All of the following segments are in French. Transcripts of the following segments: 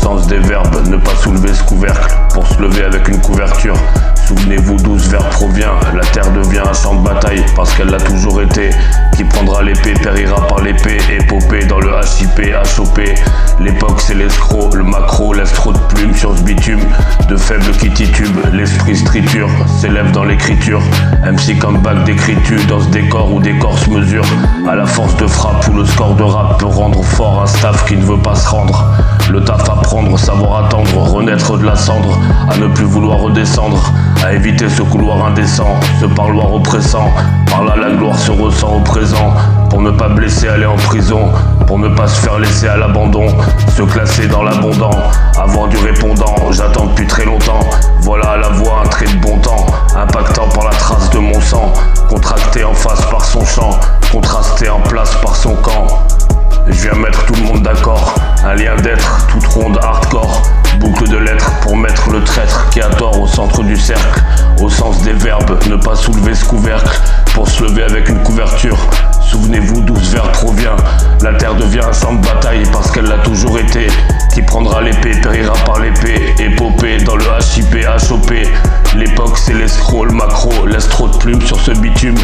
sens des verbes, ne pas soulever ce couvercle pour se lever avec une couverture. Souvenez-vous d'où ce verbe provient, la terre devient un champ de bataille parce qu'elle l'a toujours été. Qui prendra l'épée périra par l'épée, épopée dans le HIP, HOP. L'époque c'est l'escroc, le macro laisse trop de plumes sur ce bitume. De faibles qui titubent, l'esprit se triture, s'élève dans l'écriture. MC comeback d'écriture dans ce décor où des corps se mesurent. À la force de frappe où le score de rap peut rendre fort un staff qui ne veut pas se rendre. Le taf à prendre, savoir attendre, renaître de la cendre, à ne plus vouloir redescendre, à éviter ce couloir indécent, ce parloir oppressant. Par là la gloire se ressent au présent, pour ne pas blesser aller en prison, pour ne pas se faire laisser à l'abandon, se classer dans l'abondant, avoir du répondant, j'attends depuis très longtemps. Voilà à la voix un trait de bon temps, impactant par la trace de mon sang, contracté en face par son chant, contrasté en place par son camp. Je viens mettre tout le monde d'accord, un lien d'être, toute ronde hardcore. Boucle de lettres pour mettre le traître qui a tort au centre du cercle. Au sens des verbes, ne pas soulever ce couvercle pour se lever avec une couverture. Souvenez-vous d'où ce verbe provient, la terre devient un champ de bataille parce qu'elle l'a toujours été. Qui prendra l'épée périra par l'épée, épopée dans le HIP, HOP. L'époque c'est l'escroc, le macro laisse trop de plumes sur ce bitume.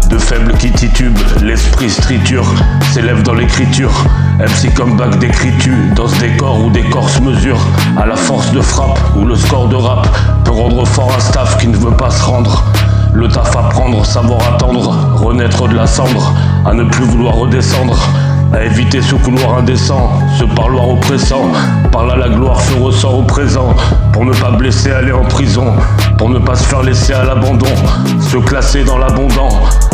De faibles qui titubent, l'esprit se triture, s'élève dans l'écriture. MC comeback d'écriture, dans ce décor où des corps se mesurent. À la force de frappe, où le score de rap peut rendre fort un staff qui ne veut pas se rendre. Le taf à prendre, savoir attendre, renaître de la cendre, à ne plus vouloir redescendre, à éviter ce couloir indécent, ce parloir oppressant. Par là la gloire se ressent au présent, pour ne pas blesser aller en prison, pour ne pas se faire laisser à l'abandon, se classer dans l'abondant,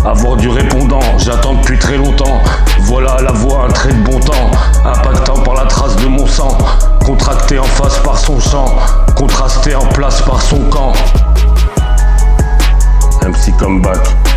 avoir du répondant, j'attends depuis très longtemps. Voilà à la voix un trait de bon temps, impactant par la trace de mon sang, contracté en face par son chant, contrasté en place par son camp. MC comeback.